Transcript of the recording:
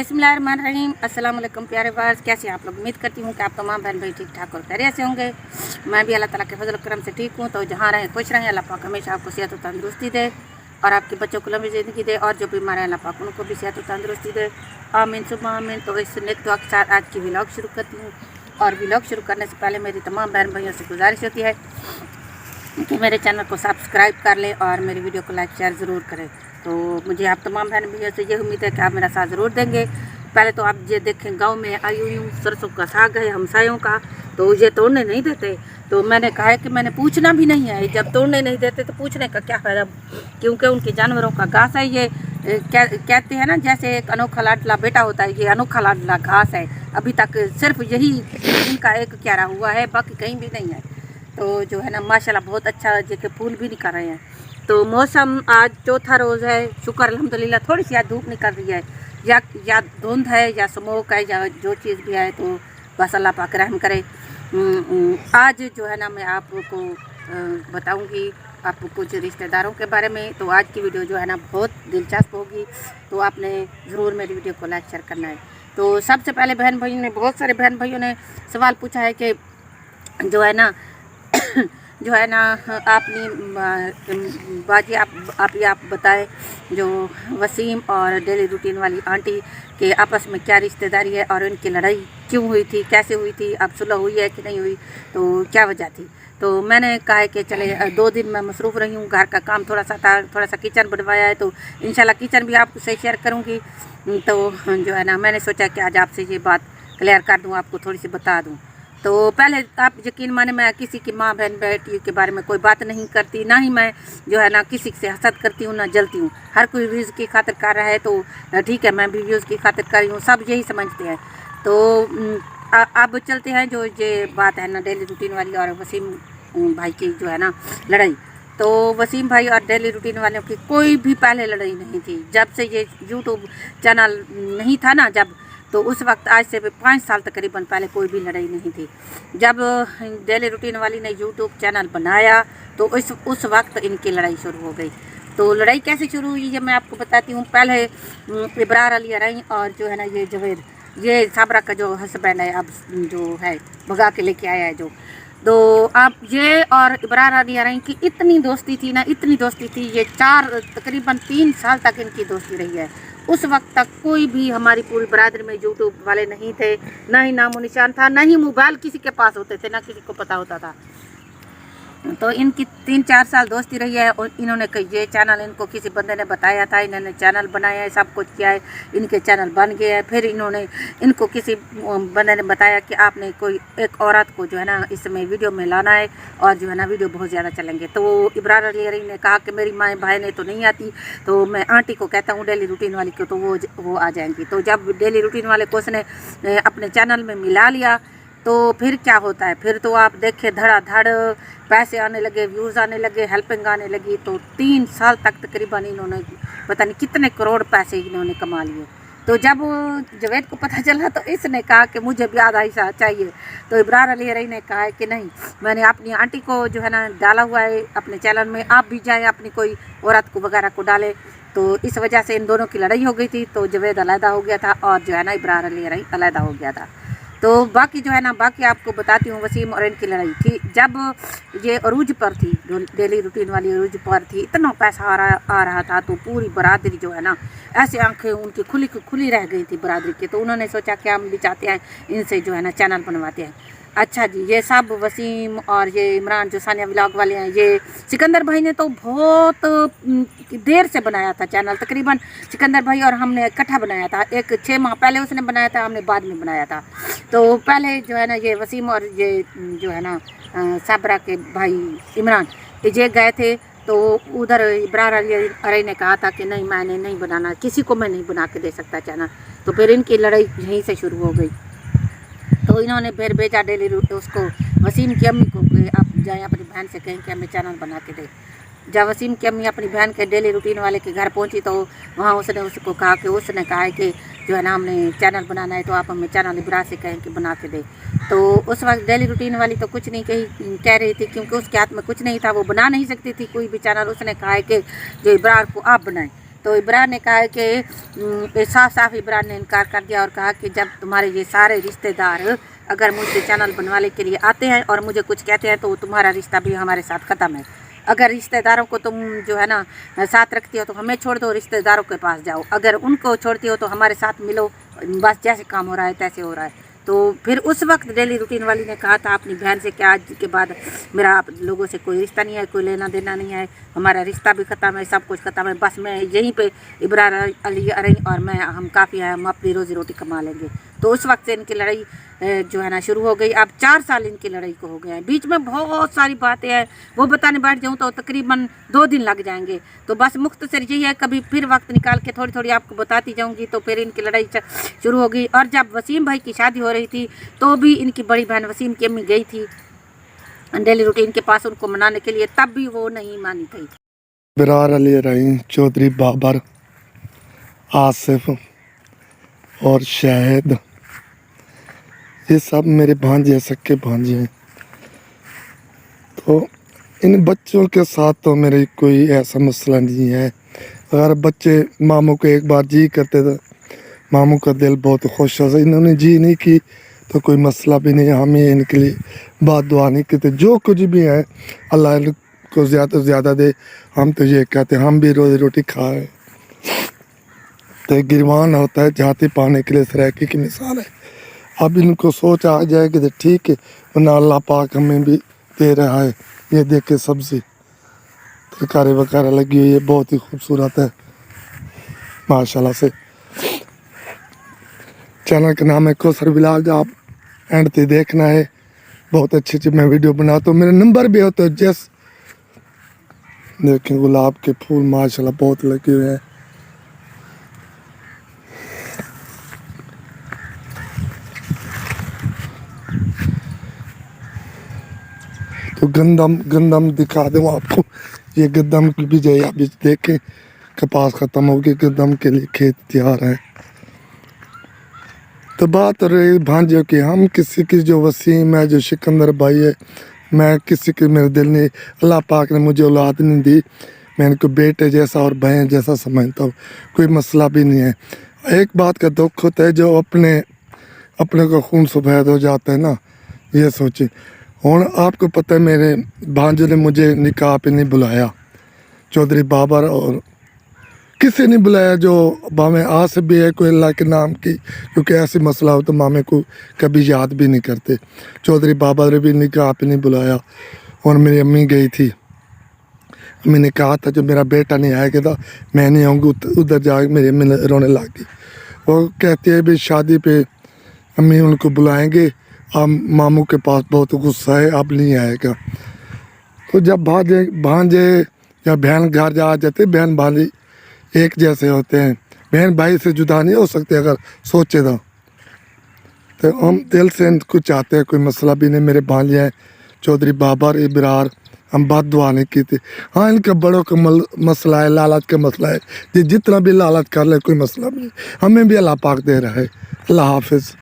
बिस्मिल्लाहिर्रहमानिर्रहीम। अस्सलाम वालेकुम प्यारे व्यूअर्स, कैसे हैं आप लोग। उम्मीद करती हूँ कि आप तमाम बहन भाई ठीक ठाक और खैरियत से होंगे। मैं भी अल्लाह ताला के फजल करम से ठीक हूँ। तो जहाँ रहें खुश रहें, अल्लाह पाक हमेशा आपको सेहत और तंदुरुस्ती दे और आपके बच्चों को लंबी ज़िंदगी दे, और जो बीमार हैं अल्लाह पाक उनको भी सेहत और तंदुरुस्ती दे। आमीन सुबह आमीन। तो इस नेक दुआ के साथ आज की व्लॉग शुरू करती हूँ, और व्लॉग शुरू करने से पहले मेरी तमाम बहन भाइयों से गुजारिश होती है कि मेरे चैनल को सब्सक्राइब कर लें और मेरी वीडियो को लाइक शेयर ज़रूर करें। तो मुझे आप तमाम बहन भैया से ये उम्मीद है कि आप मेरा साथ ज़रूर देंगे। पहले तो आप ये देखें, गांव में आई हुई हूँ, सरसों का साग है हमसायों का, तो ये तोड़ने नहीं देते। तो मैंने कहा है कि मैंने पूछना भी नहीं है, जब तोड़ने नहीं देते तो पूछने का क्या फ़ायदा, क्योंकि उनके जानवरों का घास है ये। कहते हैं ना, जैसे एक अनोखा लाडला बेटा होता है, ये अनोखा लाडला घास है। अभी तक सिर्फ यही इनका एक क्यारा हुआ है, बाकी कहीं भी नहीं है। तो जो है ना माशाल्लाह बहुत अच्छा जैसे फूल भी निकल रहे हैं। तो मौसम आज चौथा रोज़ है, शुक्र अल्हम्दुलिल्लाह। थोड़ी सी आज धूप निकल रही है, या धुंध है या स्मोक है, या जो चीज़ भी है, तो बस अल्लाह पाक रहम करे। आज जो है ना मैं आपको बताऊंगी आपको कुछ रिश्तेदारों के बारे में। तो आज की वीडियो जो है ना बहुत दिलचस्प होगी, तो आपने ज़रूर मेरी वीडियो को लाइक शेयर करना है। तो सबसे पहले बहन भाइयों ने, बहुत सारे बहन भाइयों ने सवाल पूछा है कि जो है ना जो है ना आपने बाजी आप बताएं, जो वसीम और डेली रूटीन वाली आंटी के आपस में क्या रिश्तेदारी है, और उनकी लड़ाई क्यों हुई थी, कैसे हुई थी, अब सुलह हुई है कि नहीं हुई, तो क्या वजह थी। तो मैंने कहा है कि चले 2 दिन मैं मसरूफ़ रही हूँ, घर का काम थोड़ा सा था, थोड़ा सा किचन बनवाया है, तो इंशाल्लाह किचन भी आपको से शेयर करूँगी। तो जो है ना मैंने सोचा कि आज आपसे ये बात क्लियर कर दूँ, आपको थोड़ी सी बता दूँ। तो पहले आप यकीन माने, मैं किसी की माँ बहन बेटी के बारे में कोई बात नहीं करती, ना ही मैं जो है ना किसी से हसद करती हूँ, ना जलती हूँ। हर कोई व्यूज़ की खातिर कर रहा है, तो ठीक है, मैं भी व्यूज़ की खातिर कर रही हूँ, सब यही समझते हैं। तो अब चलते हैं जो ये बात है ना डेली रूटीन वाली और वसीम भाई की जो है ना लड़ाई। तो वसीम भाई और डेली रूटीन वालों की कोई भी पहले लड़ाई नहीं थी। जब से ये यूट्यूब चैनल नहीं था ना, जब, तो उस वक्त आज से 5 साल तकरीबन पहले कोई भी लड़ाई नहीं थी। जब डेली रूटीन वाली ने यूट्यूब चैनल बनाया, तो उस वक्त इनकी लड़ाई शुरू हो गई। तो लड़ाई कैसे शुरू हुई ये मैं आपको बताती हूँ। पहले इब्रार अली अरई और जो है ना ये जवेद, ये साबरा का जो हस्बैंड है, अब जो है भगा के लेके आया है जो, तो अब ये और इब्रार अली अरई की इतनी दोस्ती थी ना, इतनी दोस्ती थी, ये तकरीबन 3 साल तक इनकी दोस्ती रही है। उस वक्त तक कोई भी हमारी पूरी बरादरी में यूट्यूब वाले नहीं थे, ना ही नामो निशान था, ना ही मोबाइल किसी के पास होते थे, ना किसी को पता होता था। तो इनकी 3-4 साल दोस्ती रही है, और इन्होंने ये चैनल इनको किसी बंदे ने बताया था, इन्होंने चैनल बनाया है, सब कुछ किया है, इनके चैनल बन गए हैं। फिर इनको किसी बंदे ने बताया कि आपने कोई एक औरत को जो है ना इसमें वीडियो में लाना है, और जो है ना वीडियो बहुत ज़्यादा चलेंगे। तो इब्रार अली अरई ने कहा कि मेरी माँ भाई ने तो नहीं आती, तो मैं आंटी को कहता हूँ डेली रूटीन वाली को, तो वो आ जाएंगी। तो जब डेली रूटीन वाले को उसने अपने चैनल में मिला लिया, तो फिर क्या होता है, फिर तो आप देखे धड़ाधड़ पैसे आने लगे, व्यूज़ आने लगे, हेल्पिंग आने लगी। तो 3 साल तक तकरीबन इन्होंने पता नहीं कितने करोड़ पैसे इन्होंने कमा लिए। तो जब जवेद को पता चला, तो इसने कहा कि मुझे भी आधा हिस्सा चाहिए। तो इब्रार अली अरई ने कहा है कि नहीं, मैंने अपनी आंटी को जो है ना डाला हुआ है अपने चैनल में, आप भी जाएँ अपनी कोई औरत को वगैरह को डाले। तो इस वजह से इन दोनों की लड़ाई हो गई थी। तो जवेद अलहदा हो गया था, और जो है ना इब्रार अली अरई अलहदा हो गया था। तो बाकी जो है ना, बाकी आपको बताती हूँ वसीम और इनकी लड़ाई थी जब ये अरूज पर थी, डेली रूटीन वाली अरूज पर थी। इतना पैसा आ रहा था, तो पूरी बरादरी जो है ना ऐसे आंखें उनकी खुली रह गई थी बरादरी की। तो उन्होंने सोचा कि हम भी चाहते हैं इनसे जो है ना चैनल बनवाते हैं। अच्छा जी, ये सब वसीम और ये इमरान जो सानिया व्लॉग वाले हैं, ये सिकंदर भाई ने तो बहुत देर से बनाया था चैनल। तकरीबन सिकंदर भाई और हमने इकट्ठा बनाया था, एक 6 माह पहले उसने बनाया था, हमने बाद में बनाया था। तो पहले जो है ना ये वसीम और ये जो है ना साबरा के भाई इमरान ये गए थे। तो उधर इब्रार अली अरई ने कहा था कि नहीं, मैंने नहीं बनाना, किसी को मैं नहीं बना के दे सकता चैनल। तो फिर इनकी लड़ाई यहीं से शुरू हो गई। तो इन्होंने फिर भेजा डेली उसको, वसीम की अम्मी को, आप जाएँ अपनी बहन से कहें कि हमें चैनल बना के दे। जब वसीम की अम्मी अपनी बहन के डेली रूटीन वाले के घर पहुंची, तो वहाँ उसने उसको कहा कि उसने कहा है कि जो है ना हमने चैनल बनाना है, तो आप हमें चैनल इब्रार से कहें कि बना के दे। तो उस वक्त डेली रूटीन वाली तो कुछ नहीं कह रही थी, क्योंकि उसके हाथ में कुछ नहीं था, वो बना नहीं सकती थी कोई भी चैनल। उसने कहा है कि जो इब्रार को आप बनाएं। तो इब्रार ने कहा है कि साफ साफ इब्रार ने इनकार कर दिया और कहा कि जब तुम्हारे ये सारे रिश्तेदार अगर मुझसे चैनल बनवाने के लिए आते हैं और मुझे कुछ कहते हैं तो तुम्हारा रिश्ता भी हमारे साथ ख़त्म है। अगर रिश्तेदारों को तुम जो है ना साथ रखती हो तो हमें छोड़ दो, रिश्तेदारों के पास जाओ, अगर उनको छोड़ती हो तो हमारे साथ मिलो, बस जैसे काम हो रहा है तैसे हो रहा है। तो फिर उस वक्त डेली रूटीन वाली ने कहा था अपनी बहन से कि आज के बाद मेरा आप लोगों से कोई रिश्ता नहीं है, कोई लेना देना नहीं है, हमारा रिश्ता भी ख़त्म है, सब कुछ ख़त्म है, बस मैं यहीं पे इब्रार अली अरई और मैं हम काफ़ी हैं, हम अपनी रोज़ी रोटी कमा लेंगे। तो उस वक्त से इनकी लड़ाई जो है ना शुरू हो गई। अब 4 साल इनकी लड़ाई को हो गए हैं, बीच में बहुत सारी बातें हैं, वो बताने बैठ जाऊँ तो तकरीबन 2 दिन लग जाएंगे। तो बस मुख्तसर यही है, कभी फिर वक्त निकाल के थोड़ी थोड़ी आपको बताती जाऊँगी। तो फिर इनकी लड़ाई शुरू हो गई। और जब वसीम भाई की शादी हो रही थी तो भी इनकी बड़ी बहन वसीम की अम्मी गई थी डेली रूटीन के पास उनको मनाने के लिए, तब भी वो नहीं मानी थी। इब्रार अली रहीम, चौधरी बाबर, आसिफ और शाहिद, ये सब मेरे भांजे सक्के भांजे हैं। तो इन बच्चों के साथ तो मेरे कोई ऐसा मसला नहीं है। अगर बच्चे मामू को एक बार जी करते तो मामू का दिल बहुत खुश हो। इन्होंने जी नहीं की तो कोई मसला भी नहीं, हम ये इनके लिए बात दुआ नहीं करते। जो कुछ भी है अल्लाह को ज़्यादा से ज़्यादा दे, हम तो ये कहते हैं हम भी रोज़ी रोटी खा रहे हैं। तो गिरवान होता है जाति पाने के लिए सराकी की मिसाल है। अब इनको सोच आ जाएगी तो ठीक है, वरना अल्लाह पाक हमें भी दे रहा है। ये देख के सब्ज़ी तरकारी वगैरह लगी हुई है, बहुत ही खूबसूरत है माशाल्लाह से। चैनल का नाम है कौसर व्लॉग, आप एंड तक देखना है। बहुत अच्छी अच्छी मैं वीडियो बनाता हूँ, मेरा नंबर भी होता है जस। देखें गुलाब के फूल माशाल्लाह बहुत लगे हुए हैं। तो गंदम दिखा दूँ आपको, ये गंदम की भी जाए। आप देखें कपास ख़त्म हो गई, गंदम के लिए खेत तैयार है। तो बात रही भांजों की, हम किसी की जो वसीम है, जो सिकंदर भाई है, मैं किसी के मेरे दिल ने अल्लाह पाक ने मुझे औलाद नहीं दी, मैं इनको बेटे जैसा और बहन जैसा समझता हूँ, कोई मसला भी नहीं है। एक बात का दुख होता है जो अपने को खून सफ़ेद हो जाता है ना, ये सोचिए। और आपको पता है मेरे भांजों ने मुझे निकाह पे नहीं बुलाया, चौधरी बाबर और किसी ने बुलाया। जो मामे आस भी है कोई अल्लाह के नाम की, क्योंकि ऐसे मसला हो तो मामे को कभी याद भी नहीं करते। चौधरी बाबर ने भी निकाह पे नहीं बुलाया। और मेरी अम्मी गई थी, अम्मी ने कहा था जो मेरा बेटा नहीं आएगा तो मैं नहीं आऊँगी। उधर जाके मेरी अम्मी रोने लगी। वो कहती है भी शादी पे अम्मी उनको बुलाएंगे, अब मामू के पास बहुत गुस्सा है, अब नहीं आएगा। तो जब भांजे या बहन घर जा जाते, बहन भाई एक जैसे होते हैं, बहन भाई से जुदा नहीं हो सकते अगर सोचे तो हम दिल से इनको चाहते हैं, कोई मसला भी नहीं। मेरे भांजे हैं चौधरी बाबर इब्रार, हम बात दुआ नहीं की थी। हाँ इनका बड़ों का मसला है, लालच का मसला है, जितना भी लालच कर ले कोई मसला नहीं, हमें भी अल्लाह पाक दे रहा है। अल्लाह हाफिज़।